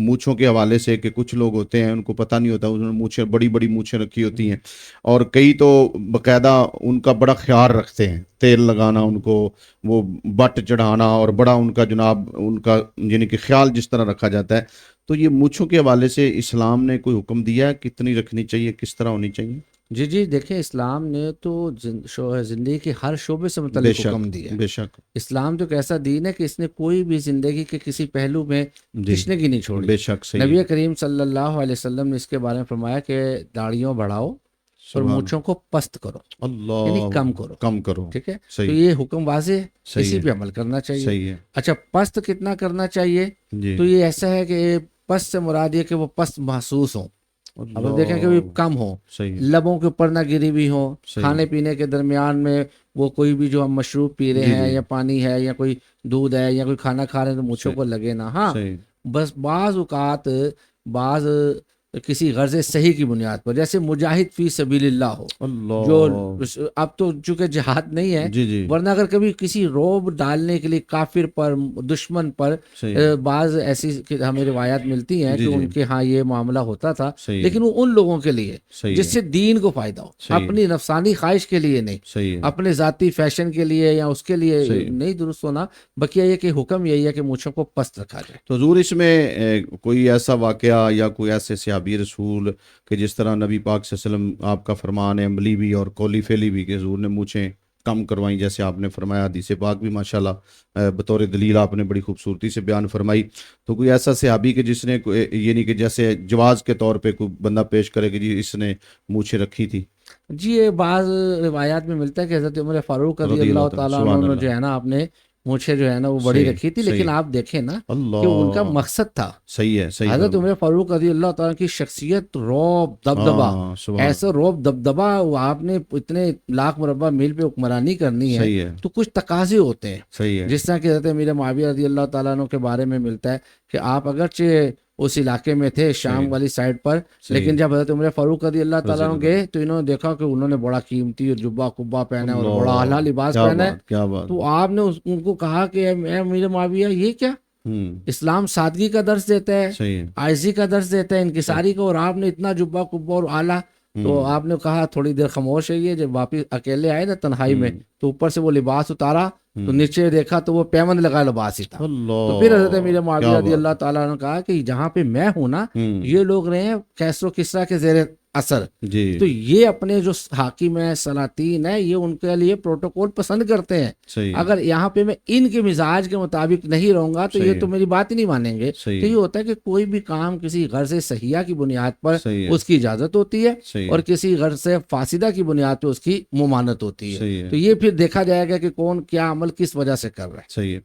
مونچھوں کے حوالے سے کہ کچھ لوگ ہوتے ہیں ان کو پتہ نہیں ہوتا، انہوں نے مونچھیں بڑی بڑی مونچھیں رکھی ہوتی ہیں، اور کئی تو باقاعدہ ان کا بڑا خیال رکھتے ہیں، تیل لگانا ان کو، وہ بٹ چڑھانا، اور بڑا ان کا جناب ان کا یعنی کہ خیال جس طرح رکھا جاتا ہے. تو یہ مونچھوں کے حوالے سے اسلام نے کوئی حکم دیا ہے کتنی رکھنی چاہیے، کس طرح ہونی چاہیے؟ جی جی، دیکھیں اسلام نے تو زندگی کے ہر شعبے سے بے متعلق شک، حکم دیا ہے. بے شک. اسلام تو ایک ایسا دین ہے کہ اس نے کوئی بھی زندگی کے کسی پہلو میں جی، کھچنے کی نہیں چھوڑی. بے شک صحیح ہے. نبی کریم صلی اللہ علیہ وسلم نے اس کے بارے میں فرمایا کہ داڑھیوں بڑھاؤ اور سبحان مونچھوں کو پست کرو، یعنی اللہ، کم کرو. کم کرو. ٹھیک ہے، تو صحیح، یہ حکم واضح ہے، صحیح اسی ہے، پہ عمل کرنا چاہیے. صحیح ہے. اچھا، پست کتنا کرنا چاہیے؟ جی. تو یہ ایسا ہے کہ پست سے مراد یہ کہ وہ پست محسوس ہوں. اب آپ دیکھیں کہ وہ اللہ، کم ہو، صحیح ہے، لبوں کے اوپر نہ گری ہوئی ہو، صحیح کھانے ہے. پینے کے درمیان میں وہ کوئی بھی جو ہم مشروب پی رہے جی، ہیں جی، یا پانی ہے یا کوئی دودھ ہے یا کوئی کھانا کھا رہے ہیں تو مونچھوں صحیح، کو لگے نا. ہاں، صحیح. بس بعض اوقات بعض کسی غرض صحیح کی بنیاد پر، جیسے مجاہد فی سبیل اللہ ہو، جو اللہ. اب تو چونکہ جہاد نہیں ہے، جی، جی، ورنہ اگر کبھی کسی روب ڈالنے کے لیے کافر پر، دشمن پر، صحیح ہے. بعض ایسی ہمیں روایات ملتی ہیں کہ جی، جی، ان کے ہاں یہ معاملہ ہوتا تھا، صحیح ہے، لیکن وہ ان لوگوں کے لیے صحیح جس ہے، سے دین کو فائدہ ہو، صحیح ہے، اپنی نفسانی خواہش کے لیے نہیں، صحیح ہے، اپنے ذاتی فیشن کے لیے یا اس کے لیے صحیح ہے. نہیں درست ہونا. بقیہ یہ کہ حکم یہی ہے کہ مونچھوں کو پست رکھا جائے. تو حضور اس میں کوئی ایسا واقعہ یا کوئی ایسے صحابی رسول کہ جس طرح نبی پاک صلی اللہ علیہ وسلم آپ کا فرمان ہے عملی بھی اور قولی فعلی بھی کہ حضور نے مونچھیں کم کروائیں، جیسے آپ نے فرمایا، حدیث پاک بھی ماشاءاللہ بطور دلیل آپ نے بڑی خوبصورتی سے بیان فرمائی. تو کوئی ایسا صحابی کہ جس نے یعنی کہ جیسے جواز کے طور پہ کوئی بندہ پیش کرے کہ جی اس نے مونچھیں رکھی تھی؟ جی، یہ بعض روایات میں ملتا ہے کہ حضرت عمر فاروق رضی رضی اللہ اللہ تعالیٰ، تعالیٰ سبحان عنہ اللہ. جو ہے نا، آپ نے مونچھیں جو ہے نا وہ بڑی صحیح، رکھی تھی، لیکن صحیح. آپ دیکھیں نا کہ ان کا اللہ. مقصد تھا. صحیح ہے، صحیح حضرت فرما. عمر فاروق رضی اللہ تعالیٰ کی شخصیت روب دبدبا، ہاں، سبحان ایسا اللہ. روب دبدبا، وہ آپ نے اتنے لاکھ مربع میل پہ حکمرانی کرنی ہے صحیح ہے، تو کچھ تقاضے ہوتے ہیں. صحیح ہے. جس طرح کہ حضرت امیر معاویہ رضی اللہ تعالیٰ عنہ کے بارے میں ملتا ہے کہ آپ اگرچہ اس علاقے میں تھے صحیح، شام والی سائڈ پر، صحیح. لیکن جب حضرت عمر فاروق رضی اللہ رضی تعالیٰ عنہ اللہ تعالیٰ. گئے تو انہوں نے دیکھا کہ انہوں نے بڑا قیمتی جبہ قبا پہنا ہے اور بڑا اعلیٰ اللہ، لباس کیا پہنا ہے. بات، کیا بات. تو آپ نے ان کو کہا کہ اے امیر معاویہ، یہ کیا؟ اسلام سادگی کا درس دیتا ہے، صحیح ہے، عاجزی کا درس دیتا ہے، صحیح. انکساری کا، اور آپ نے اتنا جبہ قبا اور اعلیٰ. تو آپ نے کہا تھوڑی دیر خاموش رہیے. جب واپس اکیلے آئے نا تنہائی میں، تو اوپر سے وہ لباس اتارا تو نیچے دیکھا تو وہ پیمند لگا لباس ہی تھا. تو پھر حضرت اللہ، امیر معاویہ کیا رضی بات. اللہ تعالیٰ نے کہا کہ جہاں پہ میں ہوں نا، یہ لوگ رہے ہیں کیسر و کسریٰ کے زیر اثر، جی، تو یہ اپنے جو حاکم ہیں، سلاطین ہیں، یہ ان کے لیے پروٹوکول پسند کرتے ہیں. صحیح ہے، اگر یہاں پہ میں ان کے مزاج کے مطابق نہیں رہوں گا تو یہ صحیح تو ہے، میری بات ہی نہیں مانیں گے. صحیح تو یہ ہے، ہوتا ہے کہ کوئی بھی کام کسی غرض صحیحہ کی بنیاد پر صحیح ہے، اس کی اجازت ہوتی ہے، صحیح اور ہے، کسی غرض فاسدہ کی بنیاد پہ اس کی ممانعت ہوتی ہے. صحیح ہے، تو یہ پھر دیکھا جائے گا کہ کون کیا عمل کس وجہ سے کر رہا ہے. صحیح ہے.